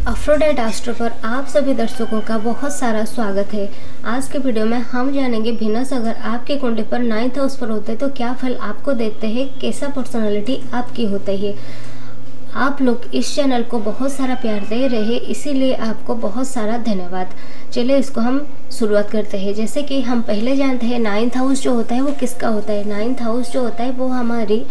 अफ्रोडेट astro पर आप सभी दर्शकों का बहुत सारा स्वागत है। आज के वीडियो में हम जानेंगे वीनस अगर आपके कुंडली पर 9th हाउस पर होते हैं तो क्या फल आपको देते हैं, कैसा पर्सनालिटी आपकी होती है। आप लोग इस चैनल को बहुत सारा प्यार दे रहे हैं, इसीलिए आपको बहुत सारा धन्यवाद। चलिए इसको हम शुरुआत करते हैं। जैसे कि हम पहले जानते हैं 9th हाउस जो होता है वो किसका होता है। 9th हाउस जो होता है वो हमारी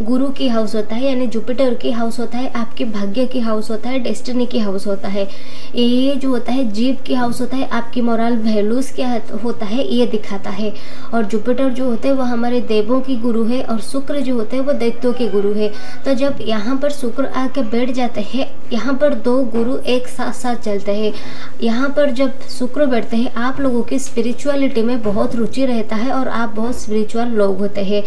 गुरु की हाउस होता है, यानी जुपिटर की हाउस होता है, आपके भाग्य की हाउस होता है, डेस्टिनी की हाउस होता है। ये जो होता है जीव की हाउस होता है, आपकी मोरल वैल्यूज़ क्या होता है ये दिखाता है। और जुपिटर जो होते हैं वो हमारे देवों की गुरु है और शुक्र जो होते हैं वो दैत्यों के गुरु है। तो जब यहाँ पर शुक्र आके बैठ जाते हैं, यहाँ पर दो गुरु एक साथ साथ चलते हैं। यहाँ पर जब शुक्र बैठते हैं आप लोगों की स्पिरिचुअलिटी में बहुत रुचि रहता है और आप बहुत स्पिरिचुअल लोग होते हैं।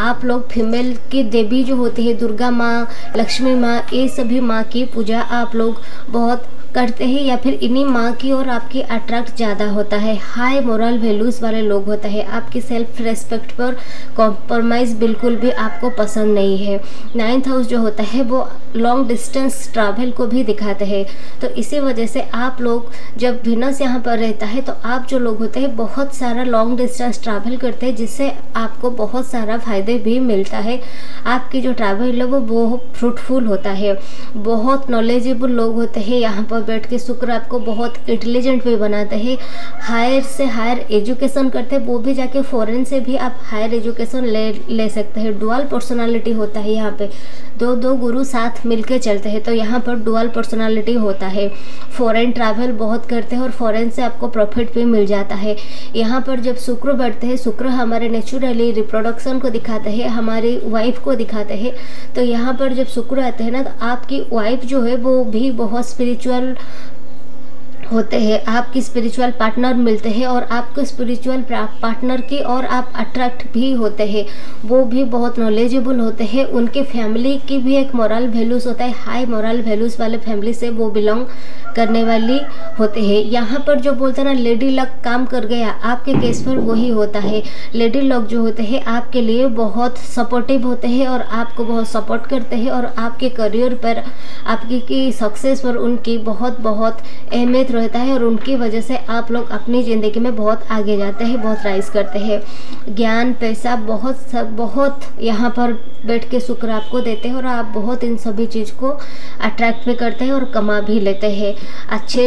आप लोग फीमेल की देवी जो होती है, दुर्गा माँ, लक्ष्मी माँ, ये सभी माँ की पूजा आप लोग बहुत करते हैं या फिर इन्हीं माँ की और आपकी अट्रैक्ट ज़्यादा होता है। हाई मोरल वैल्यूज़ वाले लोग होते हैं। आपकी सेल्फ रेस्पेक्ट पर कॉम्प्रोमाइज़ बिल्कुल भी आपको पसंद नहीं है। 9th हाउस जो होता है वो लॉन्ग डिस्टेंस ट्रैवल को भी दिखाते हैं। तो इसी वजह से आप लोग जब वीनस यहाँ पर रहता है तो आप जो लोग होते हैं बहुत सारा लॉन्ग डिस्टेंस ट्रैवल करते हैं, जिससे आपको बहुत सारा फ़ायदे भी मिलता है। आपकी जो ट्रैवल है वो बहुत फ्रूटफुल होता है। बहुत नॉलेजेबल लोग होते हैं। यहाँ पर बैठ के शुक्र आपको बहुत इंटेलिजेंट भी बनाते हैं। हायर से हायर एजुकेशन करते हैं, वो भी जाके फॉरेन से भी आप हायर एजुकेशन ले सकते हैं। डुअल पर्सनालिटी होता है। यहाँ पे दो गुरु साथ मिलके चलते हैं तो यहाँ पर डुअल पर्सनालिटी होता है। फॉरेन ट्रैवल बहुत करते हैं और फॉरेन से आपको प्रॉफिट भी मिल जाता है। यहाँ पर जब शुक्र बैठते हैं, शुक्र हमारे नेचुरली रिप्रोडक्शन को दिखाते हैं, हमारी वाइफ को दिखाते हैं। तो यहाँ पर जब शुक्र आते हैं ना तो आपकी वाइफ जो है वो भी बहुत स्पिरिचुअल होते हैं। आपकी स्पिरिचुअल पार्टनर मिलते हैं और आपको स्पिरिचुअल पार्टनर की और आप अट्रैक्ट भी होते हैं। वो भी बहुत नॉलेजेबल होते हैं। उनके फैमिली की भी एक मोरल वैल्यूज़ होता है। हाई मोरल वैल्यूज़ वाले फैमिली से वो बिलोंग करने वाली होते हैं। यहाँ पर जो बोलते हैं ना लेडी लक काम कर गया, आपके केस पर वही होता है। लेडी लक जो होते हैं आपके लिए बहुत सपोर्टिव होते हैं और आपको बहुत सपोर्ट करते हैं और आपके करियर पर, आपकी सक्सेस पर उनकी बहुत अहमियत रहता है और उनकी वजह से आप लोग अपनी ज़िंदगी में बहुत आगे जाते हैं, बहुत राइज करते हैं। ज्ञान, पैसा बहुत यहाँ पर बैठ के शुक्र आपको देते हैं और आप बहुत इन सभी चीज़ को अट्रैक्ट भी करते हैं और कमा भी लेते हैं। अच्छे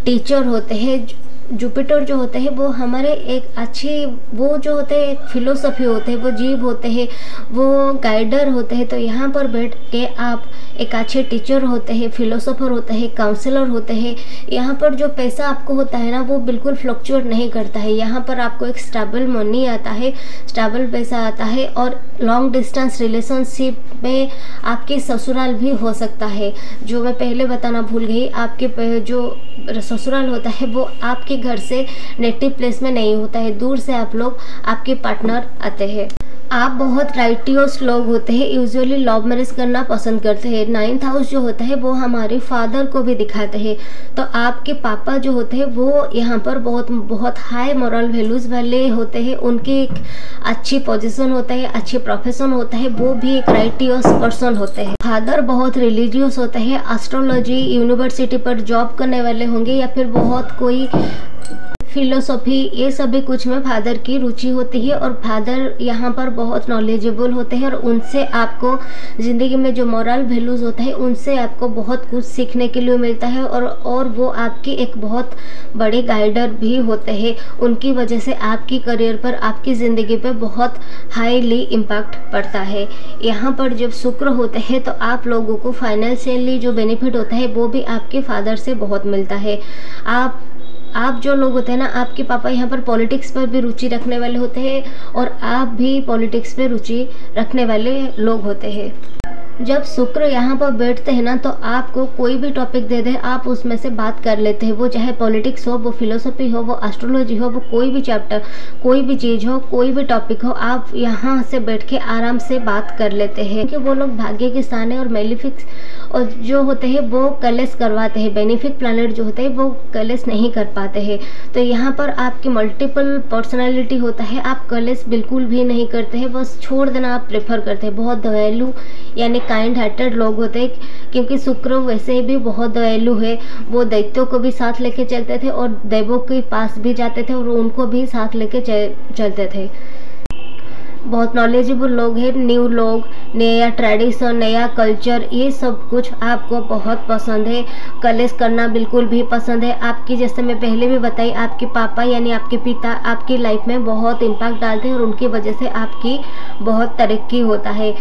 टीचर होते हैं। जुपिटर जो होते हैं वो हमारे एक अच्छे वो जो होते हैं फिलोसफी होते हैं, वो जीव होते हैं, वो गाइडर होते हैं। तो यहाँ पर बैठ के आप एक अच्छे टीचर होते हैं, फिलोसोफर होते हैं, काउंसलर होते हैं। यहाँ पर जो पैसा आपको होता है ना वो बिल्कुल फ्लक्चुएट नहीं करता है। यहाँ पर आपको एक स्टेबल मनी आता है, स्टेबल पैसा आता है और लॉन्ग डिस्टेंस रिलेशनशिप में आपके ससुराल भी हो सकता है। जो मैं पहले बताना भूल गई, आपके जो ससुराल होता है वो आपके घर से नेटिव प्लेस में नहीं होता है, दूर से आप लोग आपके पार्टनर आते हैं। आप बहुत राइटियस लोग होते हैं, यूजुअली लव मैरिज करना पसंद करते हैं। 9th हाउस जो होता है वो हमारे फादर को भी दिखाते हैं। तो आपके पापा जो होते हैं वो यहाँ पर बहुत हाई मोरल वैल्यूज़ वाले होते हैं। उनकी एक अच्छी पोजीशन होता है, अच्छे प्रोफेशन होता है, वो भी एक राइटियस पर्सन होते हैं। फादर बहुत रिलीजियस होते हैं, एस्ट्रोलॉजी यूनिवर्सिटी पर जॉब करने वाले होंगे या फिर बहुत कोई फिलोसॉफी, ये सभी कुछ में फादर की रुचि होती है और फादर यहाँ पर बहुत नॉलेजेबल होते हैं और उनसे आपको ज़िंदगी में जो मोरल वैल्यूज़ होता है उनसे आपको बहुत कुछ सीखने के लिए मिलता है और वो आपकी एक बहुत बड़े गाइडर भी होते हैं। उनकी वजह से आपकी करियर पर, आपकी ज़िंदगी पर बहुत हाईली इम्पैक्ट पड़ता है। यहाँ पर जब शुक्र होते हैं तो आप लोगों को फाइनेंशियली जो बेनिफिट होता है वो भी आपके फादर से बहुत मिलता है। आप जो लोग होते हैं ना, आपके पापा यहाँ पर पॉलिटिक्स पर भी रुचि रखने वाले होते हैं और आप भी पॉलिटिक्स पे रुचि रखने वाले लोग होते हैं। जब शुक्र यहाँ पर बैठते हैं ना तो आपको कोई भी टॉपिक दे दे आप उसमें से बात कर लेते हैं। वो चाहे पॉलिटिक्स हो, वो फिलोसफी हो, वो एस्ट्रोलॉजी हो, वो कोई भी चैप्टर, कोई भी चीज़ हो, कोई भी टॉपिक हो, आप यहाँ से बैठ के आराम से बात कर लेते हैं। क्योंकि वो लोग भाग्य के स्थान है और मेलिफिक्स और जो होते हैं वो कलेश करवाते हैं। बेनिफिक प्लैनेट जो होते हैं वो कलेश नहीं कर पाते हैं। तो यहाँ पर आपकी मल्टीपल पर्सनैलिटी होता है, आप कलेश बिल्कुल भी नहीं करते हैं, बस छोड़ देना आप प्रेफर करते हैं। बहुत दयालु यानी काइंड हार्टेड लोग होते हैं, क्योंकि शुक्र वैसे भी बहुत दयालु है। वो दैत्यों को भी साथ लेके चलते थे और देवों के पास भी जाते थे और उनको भी साथ लेके चलते थे। बहुत नॉलेजेबल लोग हैं। न्यू लोग, नया ट्रेडिशन, नया कल्चर, ये सब कुछ आपको बहुत पसंद है। कलेश करना बिल्कुल भी पसंद है। आपकी, जैसे मैं पहले भी बताई, आपके पापा यानी आपके पिता आपकी लाइफ में बहुत इम्पैक्ट डालते हैं और उनकी वजह से आपकी बहुत तरक्की होता है।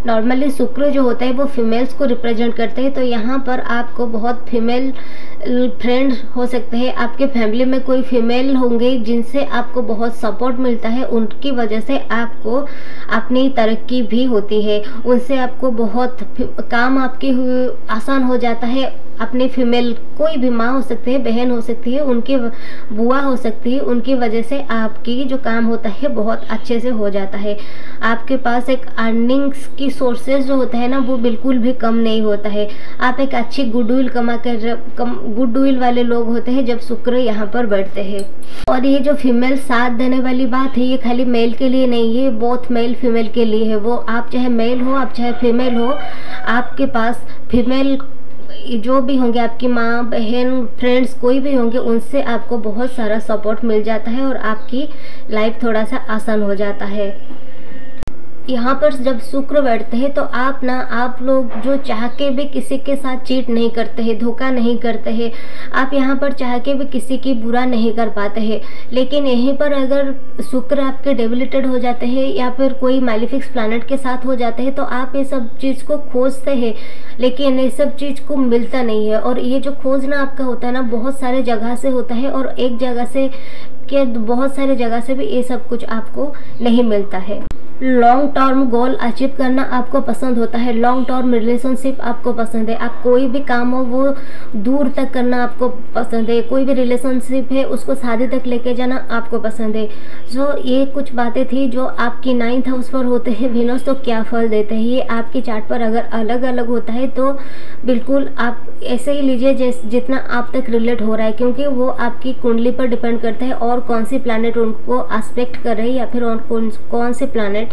नॉर्मली शुक्र जो होता है वो फीमेल्स को रिप्रेजेंट करते हैं, तो यहाँ पर आपको बहुत फीमेल फ्रेंड्स हो सकते हैं। आपके फैमिली में कोई फीमेल होंगे जिनसे आपको बहुत सपोर्ट मिलता है, उनकी वजह से आपको अपनी तरक्की भी होती है। उनसे आपको बहुत काम आपके आसान हो जाता है। अपनी फीमेल, कोई भी माँ हो सकती है, बहन हो सकती है, उनकी बुआ हो सकती है, उनकी वजह से आपकी जो काम होता है बहुत अच्छे से हो जाता है। आपके पास एक अर्निंग्स की सोर्सेज जो होता है ना, वो बिल्कुल भी कम नहीं होता है। आप एक अच्छी गुडविल गुडविल वाले लोग होते हैं जब शुक्र यहाँ पर बैठते हैं। और ये जो फीमेल साथ देने वाली बात है, ये खाली मेल के लिए नहीं है, बोथ मेल फीमेल के लिए है। वो आप चाहे मेल हो, आप चाहे फीमेल हो, आपके पास फीमेल जो भी होंगे, आपकी माँ, बहन, फ्रेंड्स कोई भी होंगे, उनसे आपको बहुत सारा सपोर्ट मिल जाता है और आपकी लाइफ थोड़ा सा आसान हो जाता है। यहाँ पर जब शुक्र बैठते हैं तो आप लोग जो चाह के भी किसी के साथ चीट नहीं करते हैं, धोखा नहीं करते हैं। आप यहाँ पर चाह के भी किसी की बुरा नहीं कर पाते हैं। लेकिन यहीं पर अगर शुक्र आपके डेबिलिटेड हो जाते हैं या फिर कोई मैलिफिक्स प्लैनेट के साथ हो जाते हैं, तो आप ये सब चीज़ को खोजते हैं, लेकिन ये सब चीज़ को मिलता नहीं है। और ये जो खोजना आपका होता है ना, बहुत सारे जगह से होता है और एक जगह से के बहुत सारे जगह से भी ये सब कुछ आपको नहीं मिलता है। लॉन्ग टर्म गोल अचीव करना आपको पसंद होता है। लॉन्ग टर्म रिलेशनशिप आपको पसंद है। आप कोई भी काम हो वो दूर तक करना आपको पसंद है। कोई भी रिलेशनशिप है उसको शादी तक लेके जाना आपको पसंद है। सो ये कुछ बातें थी जो आपकी 9th हाउस पर होते हैं वीनस, तो क्या फल देते हैं। ये आपकी चार्ट पर अगर अलग अलग होता है तो बिल्कुल आप ऐसे ही लीजिए जितना आप तक रिलेट हो रहा है, क्योंकि वो आपकी कुंडली पर डिपेंड करता है और कौन सी प्लैनेट उनको एस्पेक्ट कर रही है या फिर कौन से प्लैनेट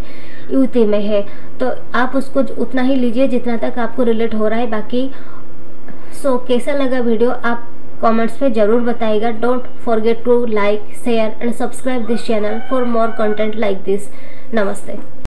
युति में है। तो आप उसको उतना ही लीजिए जितना तक आपको रिलेट हो रहा है। बाकी कैसा लगा वीडियो आप कमेंट्स पे ज़रूर बताइएगा। Don't forget to like, share and subscribe this channel for more content like this. नमस्ते।